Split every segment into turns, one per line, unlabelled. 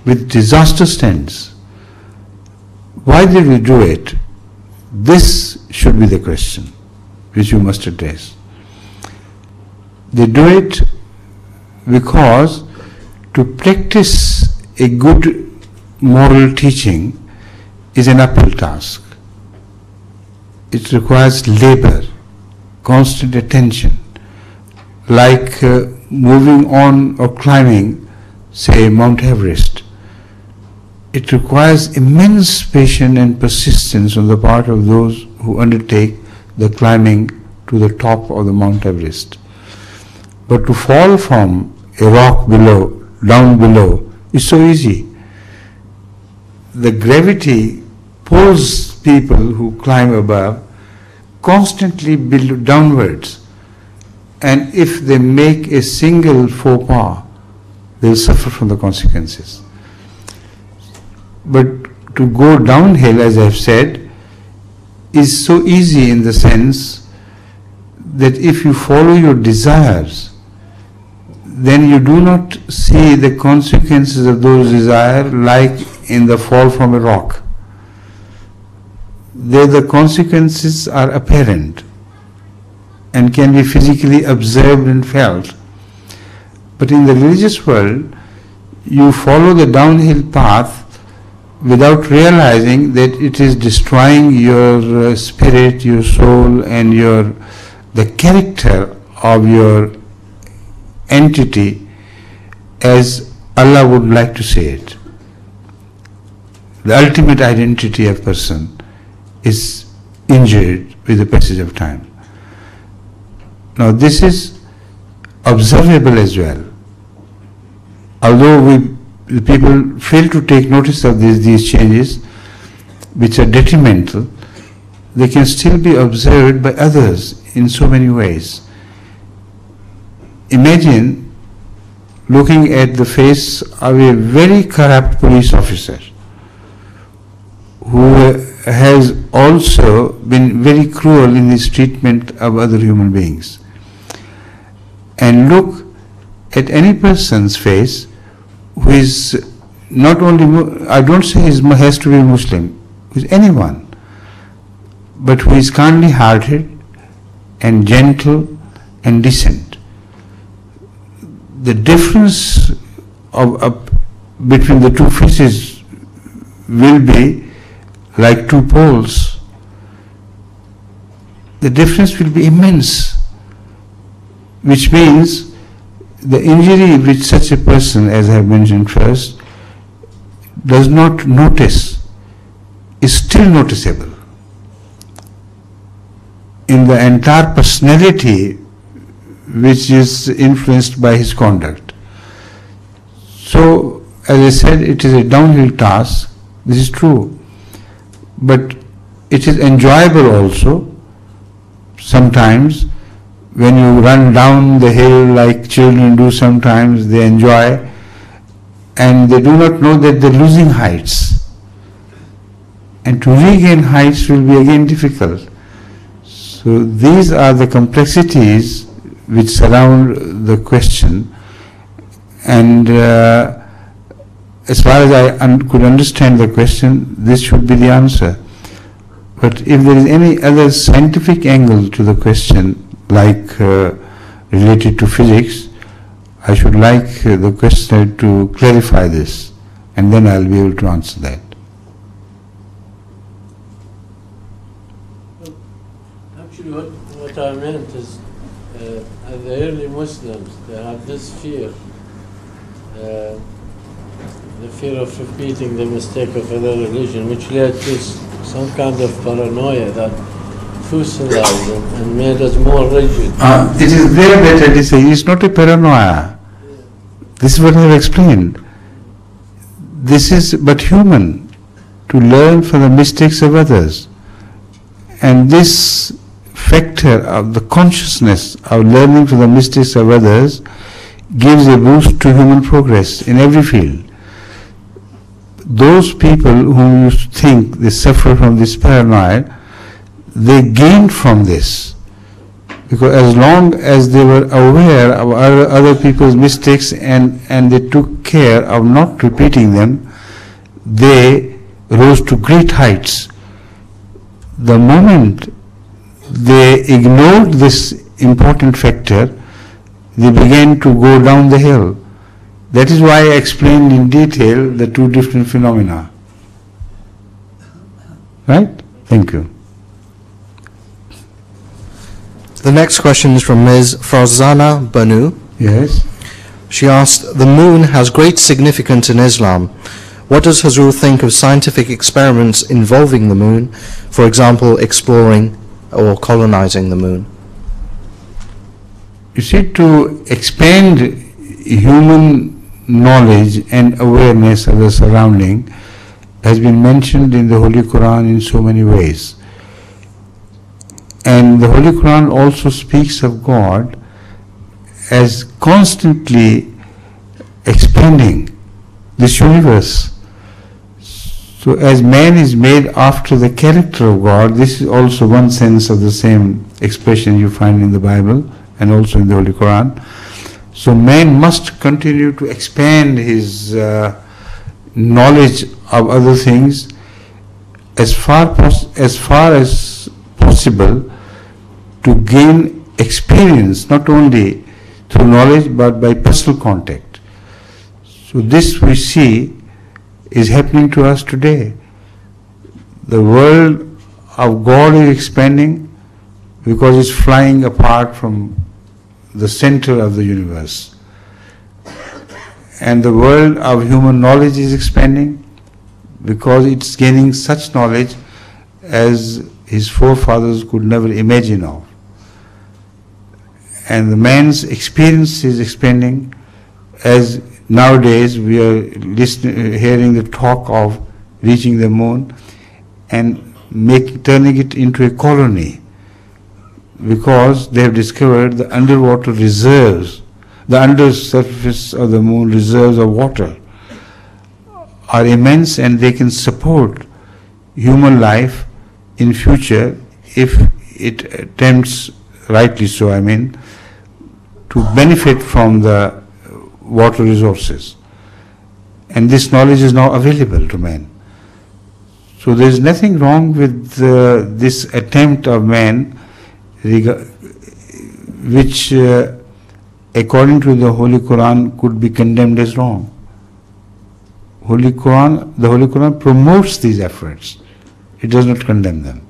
with disastrous trends. Why did we do it? This should be the question which you must address. They do it because to practice a good moral teaching is an uphill task. It requires labor, constant attention, like moving on or climbing, say, Mount Everest. It requires immense patience and persistence on the part of those who undertake the climbing to the top of the Mount Everest. But to fall from a rock below, down below, is so easy. The gravity pulls people who climb above constantly downwards, and if they make a single faux pas, they will suffer from the consequences. But to go downhill, as I have said, is so easy in the sense that if you follow your desires, then you do not see the consequences of those desires like in the fall from a rock. There the consequences are apparent and can be physically observed and felt. But in the religious world, you follow the downhill path without realizing that it is destroying your spirit, your soul, and the character of your entity as Allah would like to say it. The ultimate identity of person is injured with the passage of time. Now this is observable as well. Although the people fail to take notice of these changes, which are detrimental, they can still be observed by others in so many ways. Imagine looking at the face of a very corrupt police officer who has also been very cruel in his treatment of other human beings. And look at any person's face who is not only, I don't say he has to be Muslim, who is anyone, but who is kindly hearted and gentle and decent. The difference between the two faces will be like two poles. The difference will be immense, which means the injury which such a person, as I have mentioned first, does not notice is still noticeable in the entire personality which is influenced by his conduct. So, as I said, it is a downhill task, this is true, but it is enjoyable also. Sometimes when you run down the hill like children do sometimes, they enjoy, and they do not know that they are losing heights. And to regain heights will be again difficult. So these are the complexities which surround the question, and as far as I could understand the question, this should be the answer. But if there is any other scientific angle to the question, like related to physics, I should like the questioner to clarify this, and then I'll be able to answer that.
Actually, what I meant is, the early Muslims, they had this fear, the fear of repeating the mistake of other religion, which led to some kind of paranoia that fossilized them and made us more rigid.
It is there that I say it's not a paranoia. This is what I have explained. This is but human, to learn from the mistakes of others. And this factor of the consciousness of learning from the mistakes of others gives a boost to human progress in every field. Those people who you think they suffer from this paranoia, they gain from this. Because as long as they were aware of other people's mistakes and they took care of not repeating them, they rose to great heights. The moment they ignored this important factor, they began to go down the hill. That is why I explained in detail the two different phenomena. Right? Thank you.
The next question is from Ms. Farzana Banu.
Yes.
She asked, the moon has great significance in Islam. What does Hazur think of scientific experiments involving the moon, for example, exploring or colonizing the moon?
You see, to expand human knowledge and awareness of the surrounding has been mentioned in the Holy Quran in so many ways. And the Holy Quran also speaks of God as constantly expanding this universe. So as man is made after the character of God, this is also one sense of the same expression you find in the Bible and also in the Holy Quran. So man must continue to expand his knowledge of other things as far as possible, to gain experience, not only through knowledge but by personal contact. So this we see is happening to us today. The world of God is expanding because it's flying apart from the center of the universe. And the world of human knowledge is expanding because it's gaining such knowledge as his forefathers could never imagine of. And the man's experience is expanding as nowadays we are hearing the talk of reaching the moon and turning it into a colony, because they have discovered the underwater reserves, the undersurface of the moon reserves of water are immense, and they can support human life in future if it attempts, rightly so, to benefit from the water resources. And this knowledge is now available to man. So there is nothing wrong with this attempt of man, which according to the Holy Quran could be condemned as wrong. The Holy Quran promotes these efforts. It does not condemn them.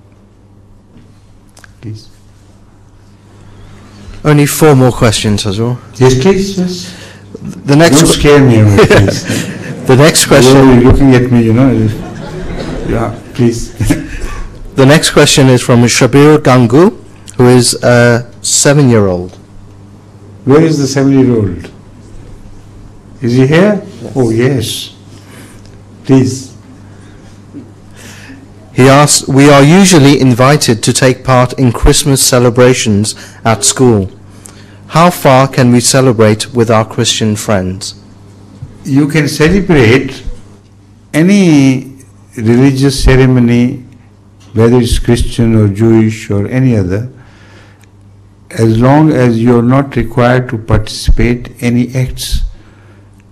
Please.
Only 4 more questions, Hazur.
Yes, please. Yes.
The next
Don't scare me away, please.
The next question.
You're looking at me, Yeah, please.
The next question is from Shabir Gangu, who is a 7-year-old.
Where is the 7-year-old? Is he here?
Yes.
Oh, yes. Please.
He asks, we are usually invited to take part in Christmas celebrations at school. How far can we celebrate with our Christian friends?
You can celebrate any religious ceremony, whether it's Christian or Jewish or any other, as long as you are not required to participate in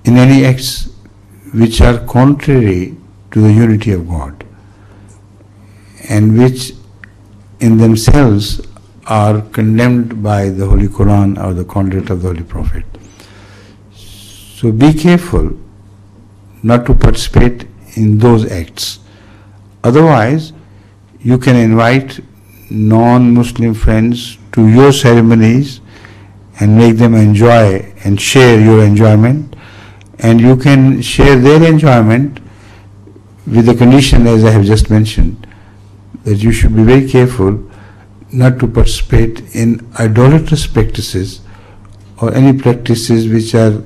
any acts which are contrary to the unity of God, and which in themselves are condemned by the Holy Quran or the conduct of the Holy Prophet. So be careful not to participate in those acts. Otherwise, you can invite non-Muslim friends to your ceremonies and make them enjoy and share your enjoyment, and you can share their enjoyment with the condition, as I have just mentioned, that you should be very careful not to participate in idolatrous practices or any practices which are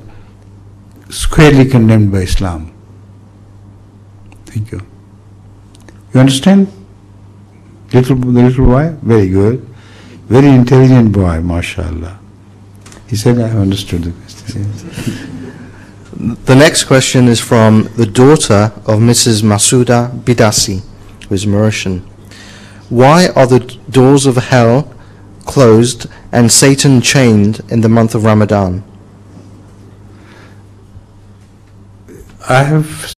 squarely condemned by Islam. Thank you. You understand? The little boy? Very good. Very intelligent boy, mashallah. He said, I have understood the question.
The next question is from the daughter of Mrs. Masuda Bidasi, who is Mauritian. Why are the doors of hell closed and Satan chained in the month of Ramadan?
I have